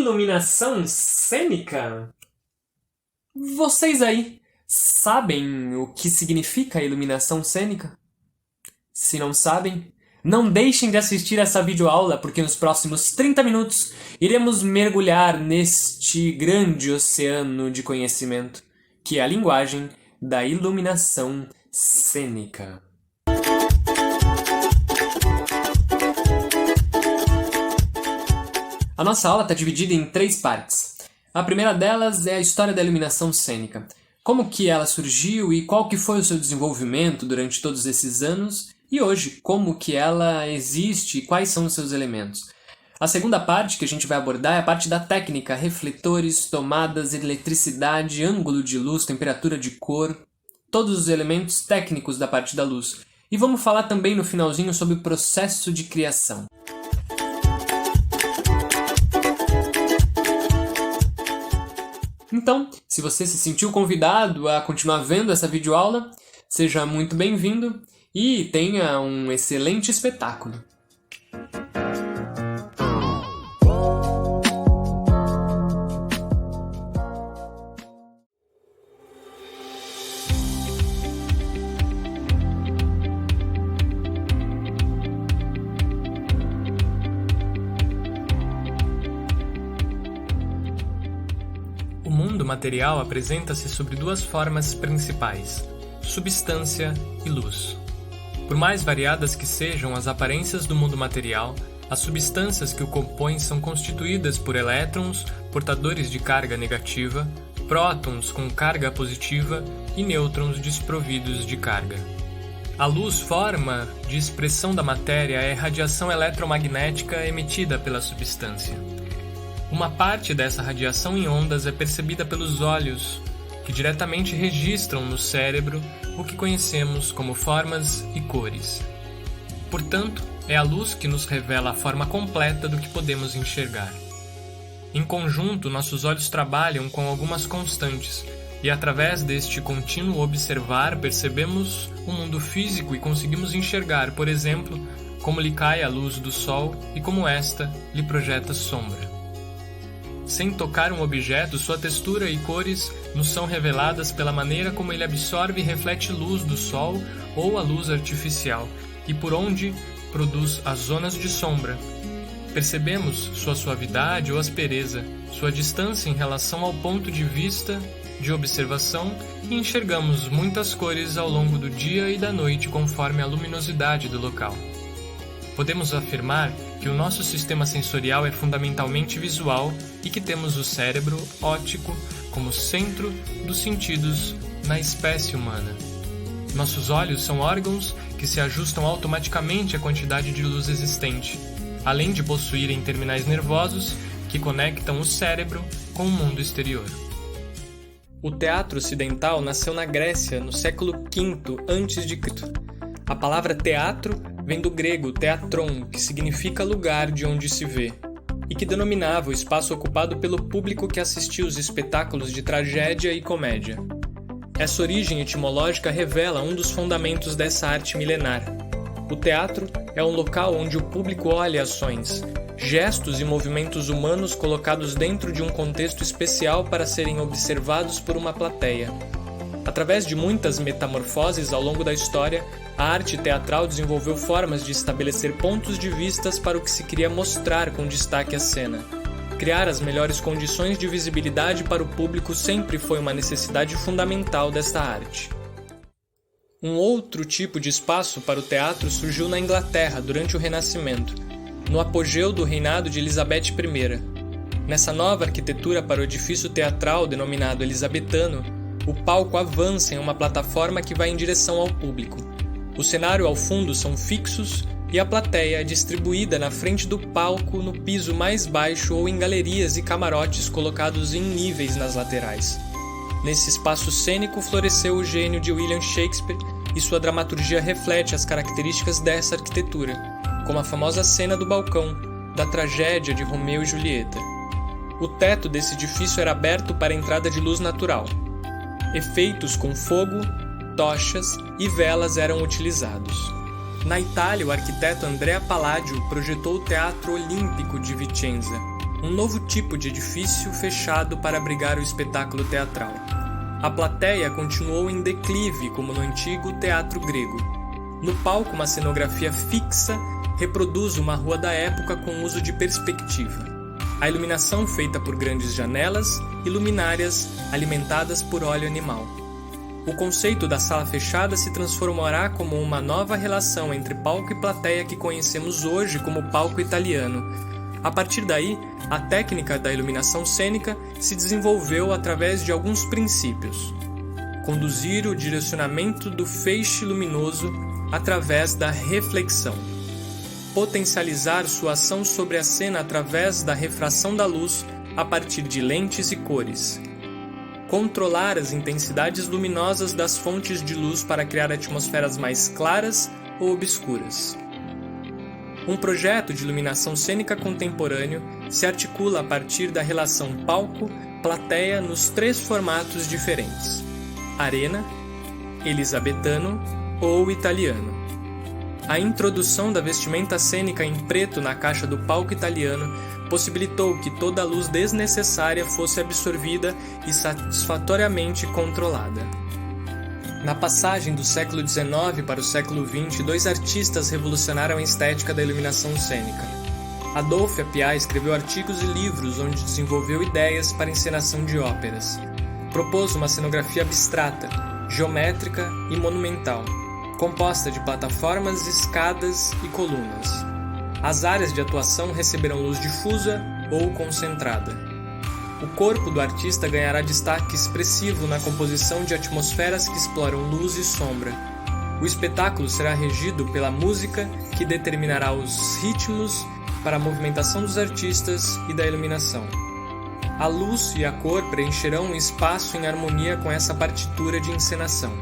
iluminação cênica? Vocês aí sabem o que significa iluminação cênica? Se não sabem, não deixem de assistir essa videoaula, porque nos próximos 30 minutos iremos mergulhar neste grande oceano de conhecimento, que é a linguagem da iluminação cênica. A nossa aula está dividida em 3 partes. A primeira delas é a história da iluminação cênica. Como que ela surgiu e qual que foi o seu desenvolvimento durante todos esses anos, e hoje, como que ela existe e quais são os seus elementos. A segunda parte que a gente vai abordar é a parte da técnica, refletores, tomadas, eletricidade, ângulo de luz, temperatura de cor, todos os elementos técnicos da parte da luz. E vamos falar também no finalzinho sobre o processo de criação. Então, se você se sentiu convidado a continuar vendo essa videoaula, seja muito bem-vindo e tenha um excelente espetáculo. O mundo material apresenta-se sob 2 formas principais: substância e luz. Por mais variadas que sejam as aparências do mundo material, as substâncias que o compõem são constituídas por elétrons, portadores de carga negativa, prótons com carga positiva e nêutrons desprovidos de carga. A luz, forma de expressão da matéria, é radiação eletromagnética emitida pela substância. Uma parte dessa radiação em ondas é percebida pelos olhos, que diretamente registram no cérebro o que conhecemos como formas e cores. Portanto, é a luz que nos revela a forma completa do que podemos enxergar. Em conjunto, nossos olhos trabalham com algumas constantes, e através deste contínuo observar percebemos o mundo físico e conseguimos enxergar, por exemplo, como lhe cai a luz do sol e como esta lhe projeta sombra. Sem tocar um objeto, sua textura e cores nos são reveladas pela maneira como ele absorve e reflete luz do sol ou a luz artificial, e por onde produz as zonas de sombra. Percebemos sua suavidade ou aspereza, sua distância em relação ao ponto de vista de observação e enxergamos muitas cores ao longo do dia e da noite conforme a luminosidade do local. Podemos afirmar que o nosso sistema sensorial é fundamentalmente visual e que temos o cérebro óptico como centro dos sentidos na espécie humana. Nossos olhos são órgãos que se ajustam automaticamente à quantidade de luz existente, além de possuírem terminais nervosos que conectam o cérebro com o mundo exterior. O teatro ocidental nasceu na Grécia no século V a.C. A palavra teatro vem do grego theatron, que significa lugar de onde se vê, e que denominava o espaço ocupado pelo público que assistia os espetáculos de tragédia e comédia. Essa origem etimológica revela um dos fundamentos dessa arte milenar. O teatro é um local onde o público olha ações, gestos e movimentos humanos colocados dentro de um contexto especial para serem observados por uma plateia. Através de muitas metamorfoses ao longo da história, a arte teatral desenvolveu formas de estabelecer pontos de vistas para o que se queria mostrar com destaque à cena. Criar as melhores condições de visibilidade para o público sempre foi uma necessidade fundamental desta arte. Um outro tipo de espaço para o teatro surgiu na Inglaterra durante o Renascimento, no apogeu do reinado de Elizabeth I. Nessa nova arquitetura para o edifício teatral denominado elizabetano, o palco avança em uma plataforma que vai em direção ao público. O cenário ao fundo são fixos e a plateia é distribuída na frente do palco no piso mais baixo ou em galerias e camarotes colocados em níveis nas laterais. Nesse espaço cênico floresceu o gênio de William Shakespeare e sua dramaturgia reflete as características dessa arquitetura, como a famosa cena do balcão, da tragédia de Romeu e Julieta. O teto desse edifício era aberto para a entrada de luz natural. Efeitos com fogo, tochas e velas eram utilizados. Na Itália, o arquiteto Andrea Palladio projetou o Teatro Olímpico de Vicenza, um novo tipo de edifício fechado para abrigar o espetáculo teatral. A plateia continuou em declive, como no antigo teatro grego. No palco, uma cenografia fixa reproduz uma rua da época com uso de perspectiva. A iluminação feita por grandes janelas e luminárias alimentadas por óleo animal. O conceito da sala fechada se transformará como uma nova relação entre palco e plateia que conhecemos hoje como palco italiano. A partir daí, a técnica da iluminação cênica se desenvolveu através de alguns princípios. Conduzir o direcionamento do feixe luminoso através da reflexão. Potencializar sua ação sobre a cena através da refração da luz a partir de lentes e cores. Controlar as intensidades luminosas das fontes de luz para criar atmosferas mais claras ou obscuras. Um projeto de iluminação cênica contemporâneo se articula a partir da relação palco-plateia nos 3 formatos diferentes: arena, elisabetano ou italiano. A introdução da vestimenta cênica em preto na caixa do palco italiano possibilitou que toda a luz desnecessária fosse absorvida e satisfatoriamente controlada. Na passagem do século XIX para o século XX, 2 artistas revolucionaram a estética da iluminação cênica. Adolphe Appiah escreveu artigos e livros onde desenvolveu ideias para a encenação de óperas. Propôs uma cenografia abstrata, geométrica e monumental, composta de plataformas, escadas e colunas. As áreas de atuação receberão luz difusa ou concentrada. O corpo do artista ganhará destaque expressivo na composição de atmosferas que exploram luz e sombra. O espetáculo será regido pela música, que determinará os ritmos para a movimentação dos artistas e da iluminação. A luz e a cor preencherão um espaço em harmonia com essa partitura de encenação.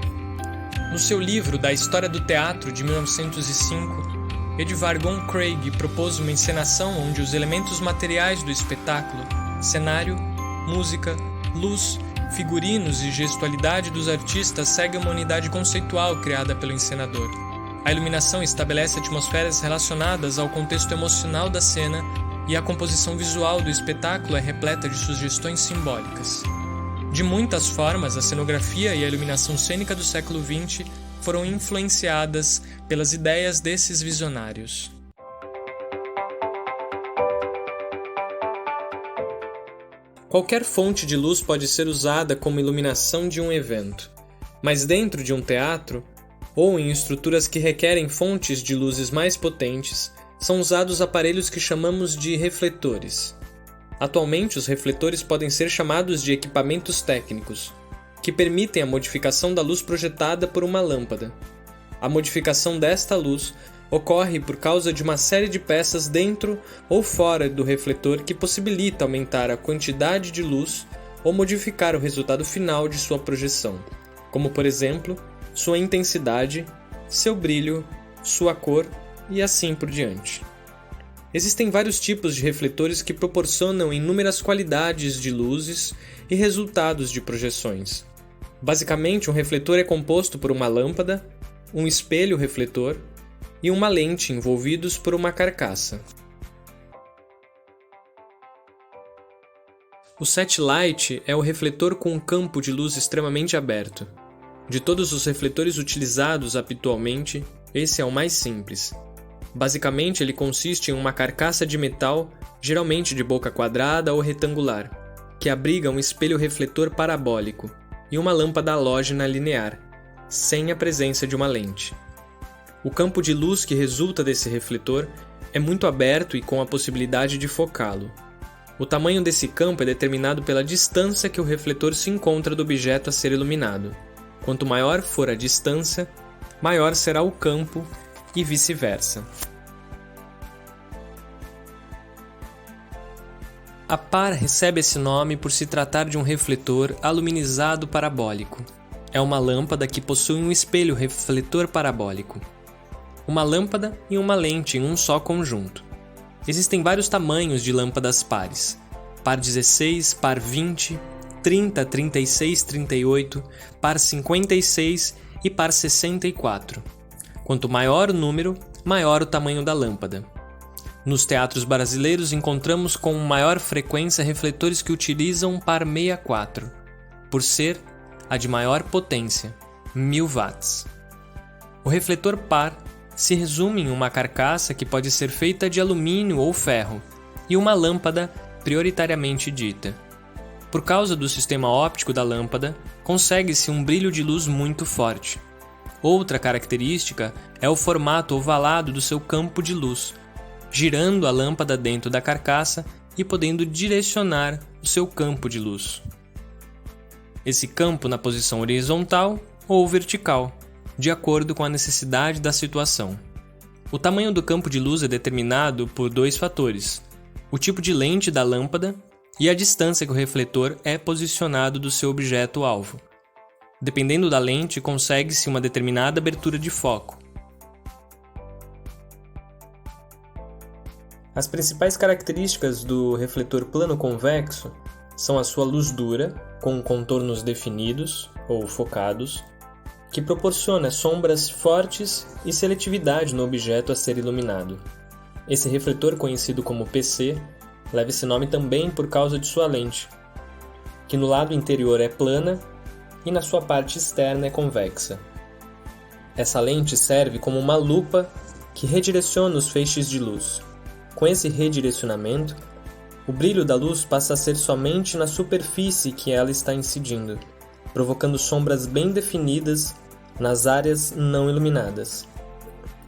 No seu livro Da História do Teatro, de 1905, Edvard Gon Craig propôs uma encenação onde os elementos materiais do espetáculo, cenário, música, luz, figurinos e gestualidade dos artistas seguem uma unidade conceitual criada pelo encenador. A iluminação estabelece atmosferas relacionadas ao contexto emocional da cena e a composição visual do espetáculo é repleta de sugestões simbólicas. De muitas formas, a cenografia e a iluminação cênica do século XX foram influenciadas pelas ideias desses visionários. Qualquer fonte de luz pode ser usada como iluminação de um evento, mas dentro de um teatro, ou em estruturas que requerem fontes de luzes mais potentes, são usados aparelhos que chamamos de refletores. Atualmente, os refletores podem ser chamados de equipamentos técnicos, que permitem a modificação da luz projetada por uma lâmpada. A modificação desta luz ocorre por causa de uma série de peças dentro ou fora do refletor que possibilita aumentar a quantidade de luz ou modificar o resultado final de sua projeção, como por exemplo, sua intensidade, seu brilho, sua cor e assim por diante. Existem vários tipos de refletores que proporcionam inúmeras qualidades de luzes e resultados de projeções. Basicamente, um refletor é composto por uma lâmpada, um espelho refletor e uma lente envolvidos por uma carcaça. O setlight é o refletor com um campo de luz extremamente aberto. De todos os refletores utilizados habitualmente, esse é o mais simples. Basicamente, ele consiste em uma carcaça de metal, geralmente de boca quadrada ou retangular, que abriga um espelho refletor parabólico e uma lâmpada halógena linear, sem a presença de uma lente. O campo de luz que resulta desse refletor é muito aberto e com a possibilidade de focá-lo. O tamanho desse campo é determinado pela distância que o refletor se encontra do objeto a ser iluminado. Quanto maior for a distância, maior será o campo e vice-versa. A par recebe esse nome por se tratar de um refletor aluminizado parabólico. É uma lâmpada que possui um espelho refletor parabólico. Uma lâmpada e uma lente em um só conjunto. Existem vários tamanhos de lâmpadas pares. Par 16, par 20, 30, 36, 38, par 56 e par 64. Quanto maior o número, maior o tamanho da lâmpada. Nos teatros brasileiros encontramos com maior frequência refletores que utilizam par 64, por ser a de maior potência, 1000 watts. O refletor par se resume em uma carcaça que pode ser feita de alumínio ou ferro e uma lâmpada prioritariamente dita. Por causa do sistema óptico da lâmpada, consegue-se um brilho de luz muito forte. Outra característica é o formato ovalado do seu campo de luz, girando a lâmpada dentro da carcaça e podendo direcionar o seu campo de luz. Esse campo na posição horizontal ou vertical, de acordo com a necessidade da situação. O tamanho do campo de luz é determinado por dois fatores: o tipo de lente da lâmpada e a distância que o refletor é posicionado do seu objeto-alvo. Dependendo da lente, consegue-se uma determinada abertura de foco. As principais características do refletor plano-convexo são a sua luz dura, com contornos definidos ou focados, que proporciona sombras fortes e seletividade no objeto a ser iluminado. Esse refletor, conhecido como PC, leva esse nome também por causa de sua lente, que no lado interior é plana e na sua parte externa é convexa. Essa lente serve como uma lupa que redireciona os feixes de luz. Com esse redirecionamento, o brilho da luz passa a ser somente na superfície que ela está incidindo, provocando sombras bem definidas nas áreas não iluminadas.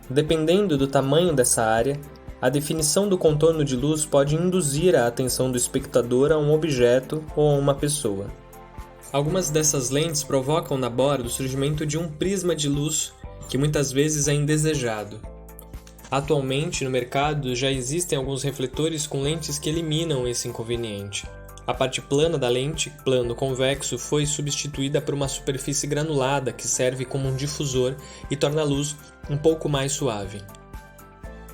Dependendo do tamanho dessa área, a definição do contorno de luz pode induzir a atenção do espectador a um objeto ou a uma pessoa. Algumas dessas lentes provocam na borda o surgimento de um prisma de luz que muitas vezes é indesejado. Atualmente, no mercado, já existem alguns refletores com lentes que eliminam esse inconveniente. A parte plana da lente, plano convexo, foi substituída por uma superfície granulada que serve como um difusor e torna a luz um pouco mais suave.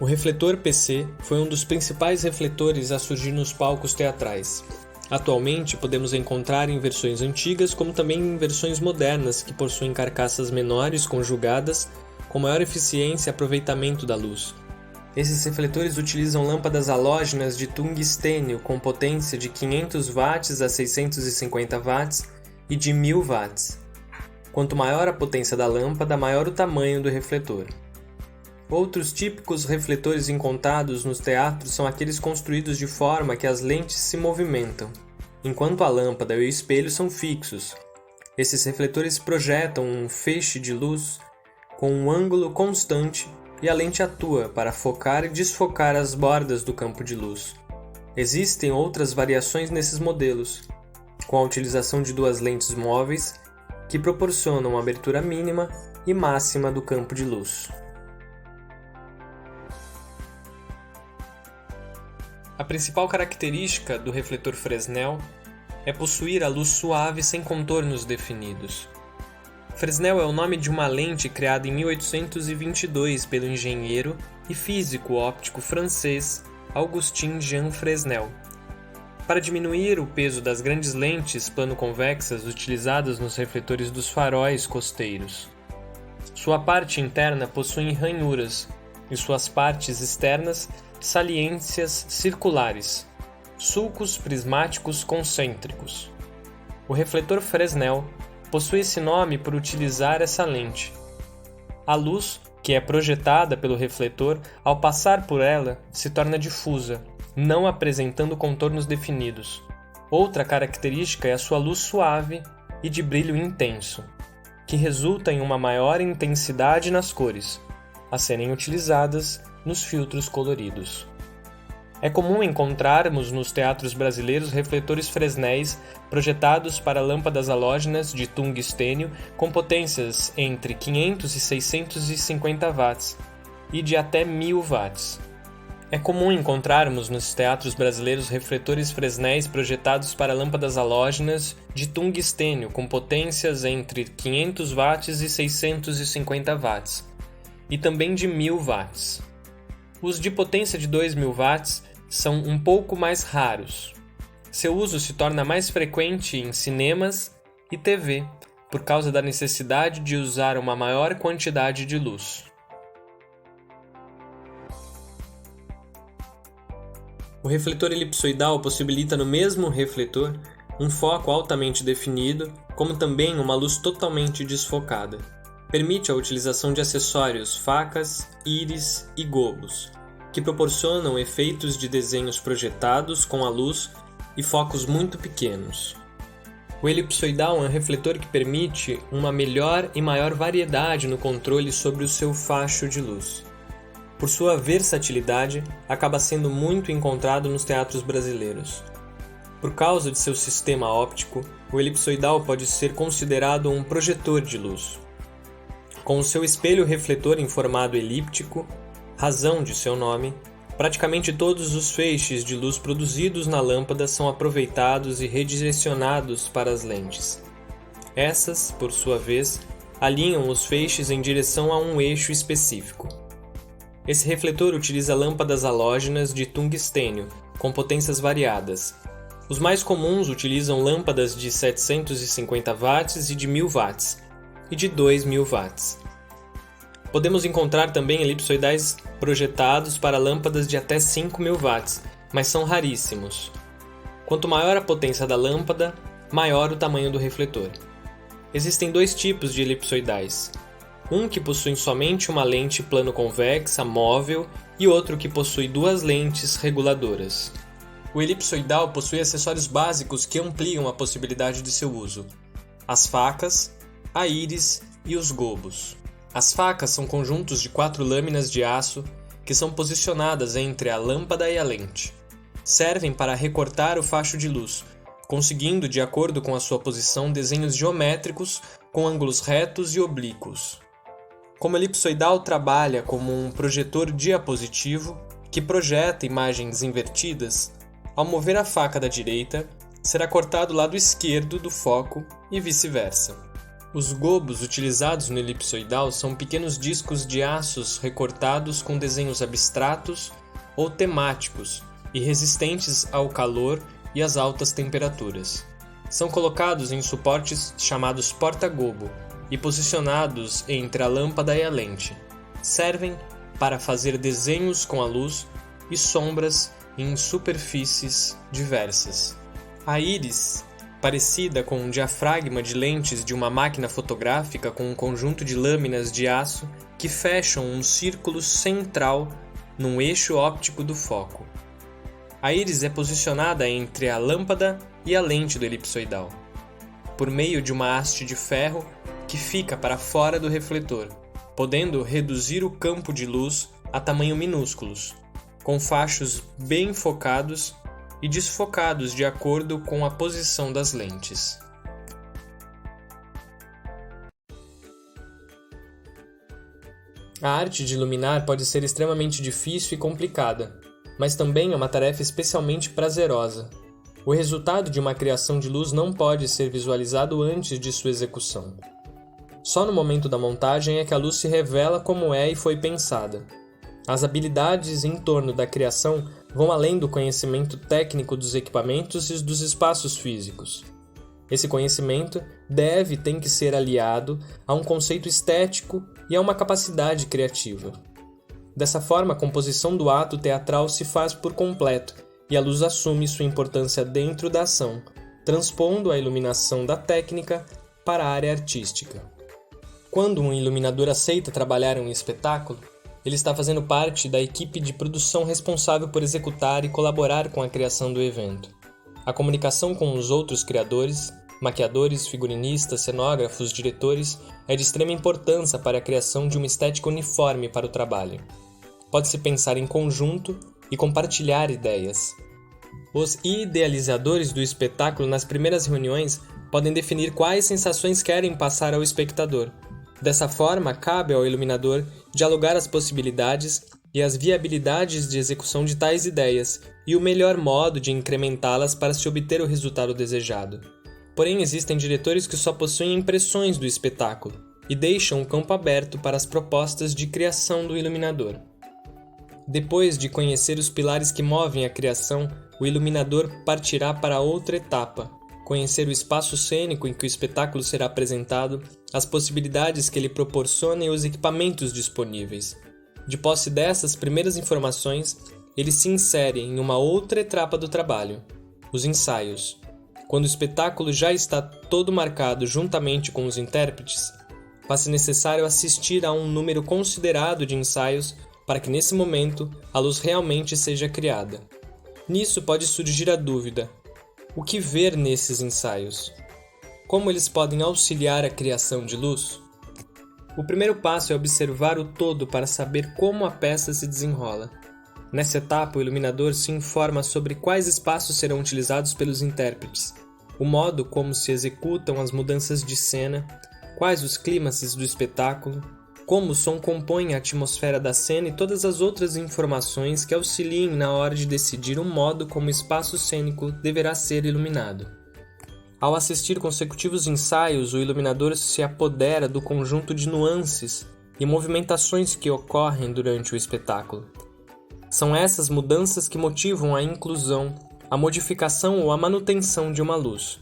O refletor PC foi um dos principais refletores a surgir nos palcos teatrais. Atualmente, podemos encontrar em versões antigas, como também em versões modernas que possuem carcaças menores conjugadas, com maior eficiência e aproveitamento da luz. Esses refletores utilizam lâmpadas halógenas de tungstênio com potência de 500 watts a 650 watts e de 1000 watts. Quanto maior a potência da lâmpada, maior o tamanho do refletor. Outros típicos refletores encontrados nos teatros são aqueles construídos de forma que as lentes se movimentam, enquanto a lâmpada e o espelho são fixos. Esses refletores projetam um feixe de luz com um ângulo constante e a lente atua para focar e desfocar as bordas do campo de luz. Existem outras variações nesses modelos, com a utilização de duas lentes móveis que proporcionam uma abertura mínima e máxima do campo de luz. A principal característica do refletor Fresnel é possuir a luz suave sem contornos definidos. Fresnel é o nome de uma lente criada em 1822 pelo engenheiro e físico óptico francês Augustin Jean Fresnel. Para diminuir o peso das grandes lentes plano-convexas utilizadas nos refletores dos faróis costeiros. Sua parte interna possui ranhuras e suas partes externas saliências circulares, sulcos prismáticos concêntricos. O refletor Fresnel possui esse nome por utilizar essa lente. A luz, que é projetada pelo refletor, ao passar por ela, se torna difusa, não apresentando contornos definidos. Outra característica é a sua luz suave e de brilho intenso, que resulta em uma maior intensidade nas cores, a serem utilizadas nos filtros coloridos. É comum encontrarmos nos teatros brasileiros refletores Fresnéis projetados para lâmpadas halógenas de tungstênio com potências entre 500 e 650 watts e de até 1000 watts. É comum encontrarmos nos teatros brasileiros refletores Fresnéis projetados para lâmpadas halógenas de tungstênio com potências entre 500 watts e 650 watts e também de 1000 watts. Os de potência de 2000 watts são um pouco mais raros. Seu uso se torna mais frequente em cinemas e TV, por causa da necessidade de usar uma maior quantidade de luz. O refletor elipsoidal possibilita no mesmo refletor um foco altamente definido, como também uma luz totalmente desfocada. Permite a utilização de acessórios, facas, íris e gobos, que proporcionam efeitos de desenhos projetados com a luz e focos muito pequenos. O elipsoidal é um refletor que permite uma melhor e maior variedade no controle sobre o seu facho de luz. Por sua versatilidade, acaba sendo muito encontrado nos teatros brasileiros. Por causa de seu sistema óptico, o elipsoidal pode ser considerado um projetor de luz. Com o seu espelho refletor em formato elíptico, razão de seu nome, praticamente todos os feixes de luz produzidos na lâmpada são aproveitados e redirecionados para as lentes. Essas, por sua vez, alinham os feixes em direção a um eixo específico. Esse refletor utiliza lâmpadas halógenas de tungstênio, com potências variadas. Os mais comuns utilizam lâmpadas de 750 watts e de 1000 watts, e de 2000 watts. Podemos encontrar também elipsoidais projetados para lâmpadas de até 5000 watts, mas são raríssimos. Quanto maior a potência da lâmpada, maior o tamanho do refletor. Existem dois tipos de elipsoidais. Um que possui somente uma lente plano-convexa móvel e outro que possui duas lentes reguladoras. O elipsoidal possui acessórios básicos que ampliam a possibilidade de seu uso: as facas, a íris e os gobos. As facas são conjuntos de 4 lâminas de aço que são posicionadas entre a lâmpada e a lente. Servem para recortar o facho de luz, conseguindo, de acordo com a sua posição, desenhos geométricos com ângulos retos e oblíquos. Como elipsoidal trabalha como um projetor diapositivo que projeta imagens invertidas, ao mover a faca da direita, será cortado o lado esquerdo do foco e vice-versa. Os gobos utilizados no elipsoidal são pequenos discos de aços recortados com desenhos abstratos ou temáticos e resistentes ao calor e às altas temperaturas. São colocados em suportes chamados porta-gobo e posicionados entre a lâmpada e a lente. Servem para fazer desenhos com a luz e sombras em superfícies diversas. A íris, parecida com um diafragma de lentes de uma máquina fotográfica com um conjunto de lâminas de aço que fecham um círculo central num eixo óptico do foco. A íris é posicionada entre a lâmpada e a lente do elipsoidal, por meio de uma haste de ferro que fica para fora do refletor, podendo reduzir o campo de luz a tamanho minúsculos, com fachos bem focados e desfocados de acordo com a posição das lentes. A arte de iluminar pode ser extremamente difícil e complicada, mas também é uma tarefa especialmente prazerosa. O resultado de uma criação de luz não pode ser visualizado antes de sua execução. Só no momento da montagem é que a luz se revela como é e foi pensada. As habilidades em torno da criação vão além do conhecimento técnico dos equipamentos e dos espaços físicos. Esse conhecimento tem que ser aliado a um conceito estético e a uma capacidade criativa. Dessa forma, a composição do ato teatral se faz por completo e a luz assume sua importância dentro da ação, transpondo a iluminação da técnica para a área artística. Quando um iluminador aceita trabalhar em um espetáculo, ele está fazendo parte da equipe de produção responsável por executar e colaborar com a criação do evento. A comunicação com os outros criadores, maquiadores, figurinistas, cenógrafos, diretores, é de extrema importância para a criação de uma estética uniforme para o trabalho. Pode-se pensar em conjunto e compartilhar ideias. Os idealizadores do espetáculo nas primeiras reuniões podem definir quais sensações querem passar ao espectador. Dessa forma, cabe ao iluminador dialogar as possibilidades e as viabilidades de execução de tais ideias e o melhor modo de incrementá-las para se obter o resultado desejado. Porém, existem diretores que só possuem impressões do espetáculo e deixam o campo aberto para as propostas de criação do iluminador. Depois de conhecer os pilares que movem a criação, o iluminador partirá para outra etapa, conhecer o espaço cênico em que o espetáculo será apresentado, as possibilidades que ele proporciona e os equipamentos disponíveis. De posse dessas primeiras informações, ele se insere em uma outra etapa do trabalho, os ensaios. Quando o espetáculo já está todo marcado juntamente com os intérpretes, faz-se necessário assistir a um número considerado de ensaios para que nesse momento a luz realmente seja criada. Nisso pode surgir a dúvida: o que ver nesses ensaios? Como eles podem auxiliar a criação de luz? O primeiro passo é observar o todo para saber como a peça se desenrola. Nessa etapa, o iluminador se informa sobre quais espaços serão utilizados pelos intérpretes, o modo como se executam as mudanças de cena, quais os clímaxes do espetáculo, como o som compõe a atmosfera da cena e todas as outras informações que auxiliem na hora de decidir o modo como o espaço cênico deverá ser iluminado. Ao assistir consecutivos ensaios, o iluminador se apodera do conjunto de nuances e movimentações que ocorrem durante o espetáculo. São essas mudanças que motivam a inclusão, a modificação ou a manutenção de uma luz.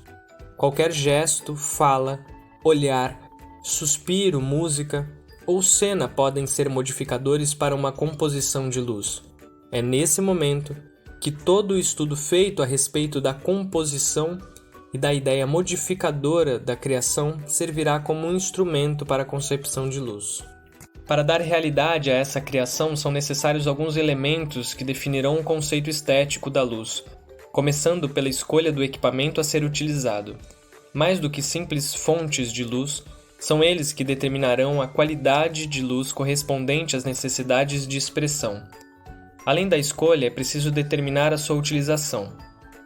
Qualquer gesto, fala, olhar, suspiro, música ou cena podem ser modificadores para uma composição de luz. É nesse momento que todo o estudo feito a respeito da composição e da ideia modificadora da criação servirá como um instrumento para a concepção de luz. Para dar realidade a essa criação são necessários alguns elementos que definirão o conceito estético da luz, começando pela escolha do equipamento a ser utilizado. Mais do que simples fontes de luz, são eles que determinarão a qualidade de luz correspondente às necessidades de expressão. Além da escolha, é preciso determinar a sua utilização.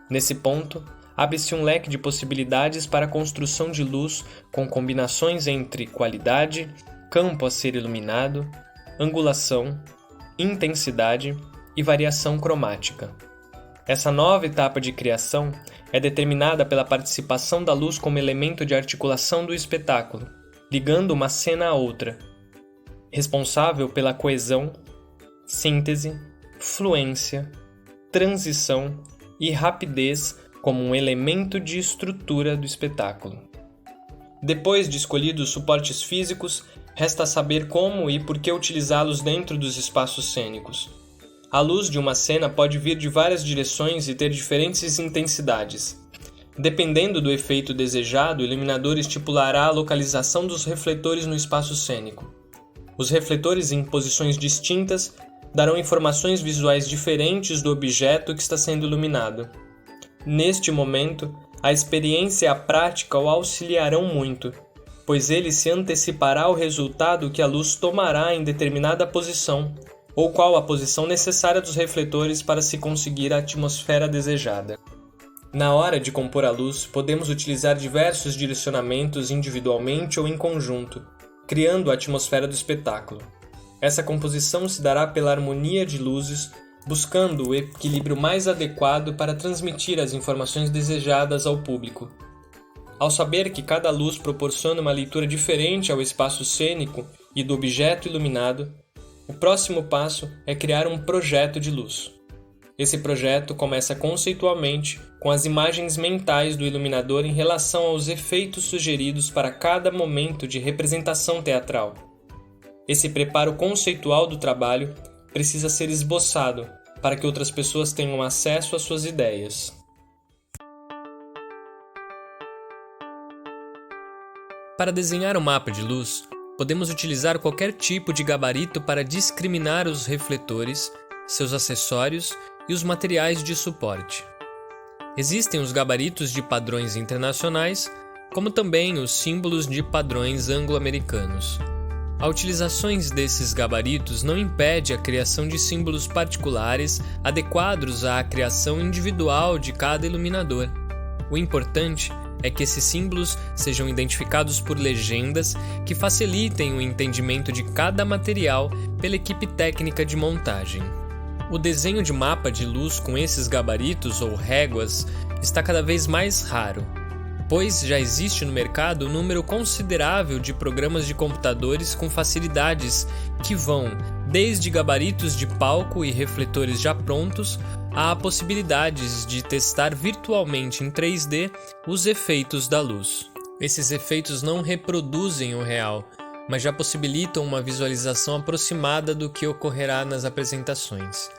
Nesse ponto, abre-se um leque de possibilidades para a construção de luz com combinações entre qualidade, campo a ser iluminado, angulação, intensidade e variação cromática. Essa nova etapa de criação é determinada pela participação da luz como elemento de articulação do espetáculo, ligando uma cena a outra, responsável pela coesão, síntese, fluência, transição e rapidez como um elemento de estrutura do espetáculo. Depois de escolhidos os suportes físicos, resta saber como e por que utilizá-los dentro dos espaços cênicos. A luz de uma cena pode vir de várias direções e ter diferentes intensidades. Dependendo do efeito desejado, o iluminador estipulará a localização dos refletores no espaço cênico. Os refletores em posições distintas darão informações visuais diferentes do objeto que está sendo iluminado. Neste momento, a experiência e a prática o auxiliarão muito, pois ele se antecipará ao resultado que a luz tomará em determinada posição, ou qual a posição necessária dos refletores para se conseguir a atmosfera desejada. Na hora de compor a luz, podemos utilizar diversos direcionamentos individualmente ou em conjunto, criando a atmosfera do espetáculo. Essa composição se dará pela harmonia de luzes, buscando o equilíbrio mais adequado para transmitir as informações desejadas ao público. Ao saber que cada luz proporciona uma leitura diferente ao espaço cênico e do objeto iluminado, o próximo passo é criar um projeto de luz. Esse projeto começa conceitualmente com as imagens mentais do iluminador em relação aos efeitos sugeridos para cada momento de representação teatral. Esse preparo conceitual do trabalho precisa ser esboçado para que outras pessoas tenham acesso às suas ideias. Para desenhar um mapa de luz, podemos utilizar qualquer tipo de gabarito para discriminar os refletores, seus acessórios e os materiais de suporte. Existem os gabaritos de padrões internacionais, como também os símbolos de padrões anglo-americanos. A utilização desses gabaritos não impede a criação de símbolos particulares adequados à criação individual de cada iluminador. O importante é que esses símbolos sejam identificados por legendas que facilitem o entendimento de cada material pela equipe técnica de montagem. O desenho de mapa de luz com esses gabaritos ou réguas está cada vez mais raro, pois já existe no mercado um número considerável de programas de computadores com facilidades que vão desde gabaritos de palco e refletores já prontos a possibilidades de testar virtualmente em 3D os efeitos da luz. Esses efeitos não reproduzem o real, mas já possibilitam uma visualização aproximada do que ocorrerá nas apresentações.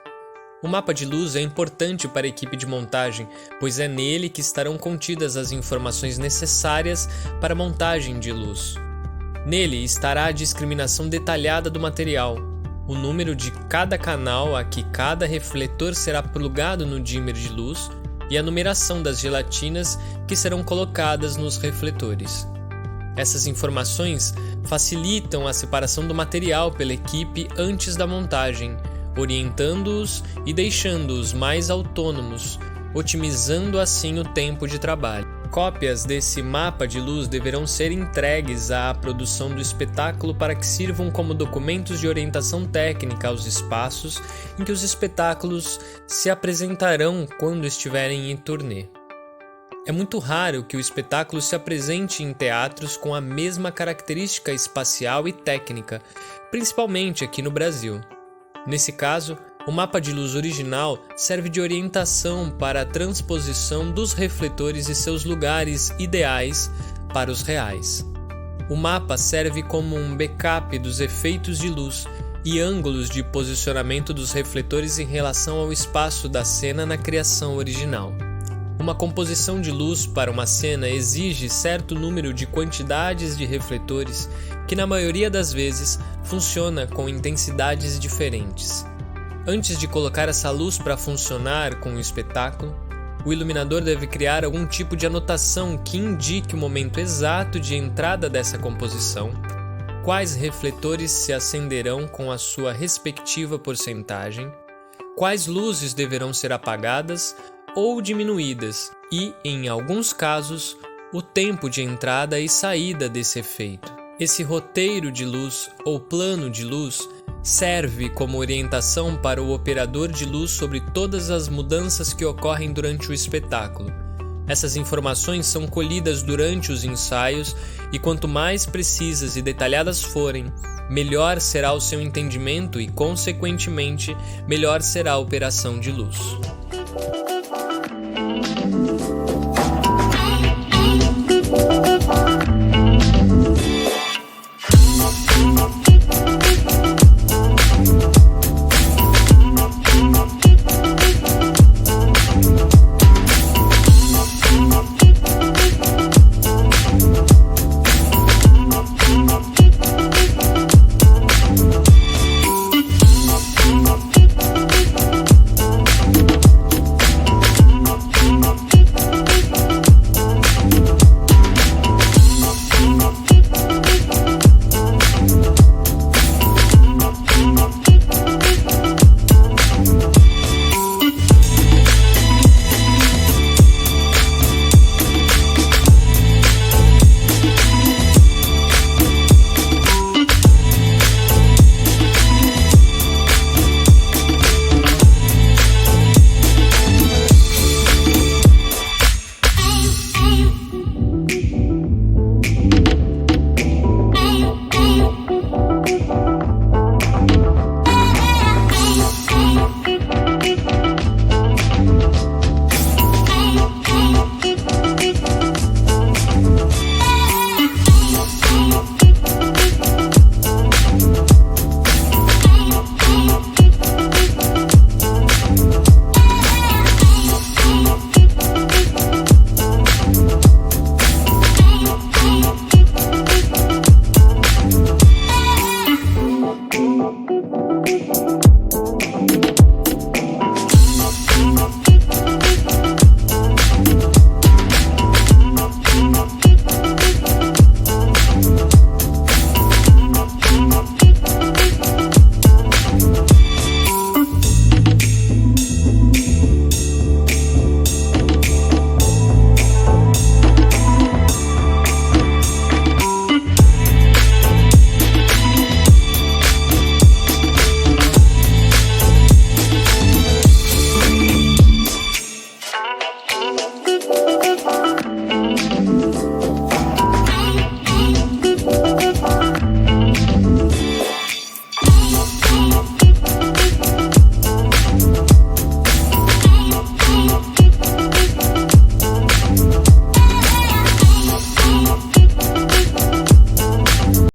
O mapa de luz é importante para a equipe de montagem, pois é nele que estarão contidas as informações necessárias para a montagem de luz. Nele estará a discriminação detalhada do material, o número de cada canal a que cada refletor será plugado no dimmer de luz e a numeração das gelatinas que serão colocadas nos refletores. Essas informações facilitam a separação do material pela equipe antes da montagem, orientando-os e deixando-os mais autônomos, otimizando assim o tempo de trabalho. Cópias desse mapa de luz deverão ser entregues à produção do espetáculo para que sirvam como documentos de orientação técnica aos espaços em que os espetáculos se apresentarão quando estiverem em turnê. É muito raro que o espetáculo se apresente em teatros com a mesma característica espacial e técnica, principalmente aqui no Brasil. Nesse caso, o mapa de luz original serve de orientação para a transposição dos refletores e seus lugares ideais para os reais. O mapa serve como um backup dos efeitos de luz e ângulos de posicionamento dos refletores em relação ao espaço da cena na criação original. Uma composição de luz para uma cena exige certo número de quantidades de refletores que, na maioria das vezes, funciona com intensidades diferentes. Antes de colocar essa luz para funcionar com o espetáculo, o iluminador deve criar algum tipo de anotação que indique o momento exato de entrada dessa composição, quais refletores se acenderão com a sua respectiva porcentagem, quais luzes deverão ser apagadas ou diminuídas e, em alguns casos, o tempo de entrada e saída desse efeito. Esse roteiro de luz ou plano de luz serve como orientação para o operador de luz sobre todas as mudanças que ocorrem durante o espetáculo. Essas informações são colhidas durante os ensaios e quanto mais precisas e detalhadas forem, melhor será o seu entendimento e, consequentemente, melhor será a operação de luz.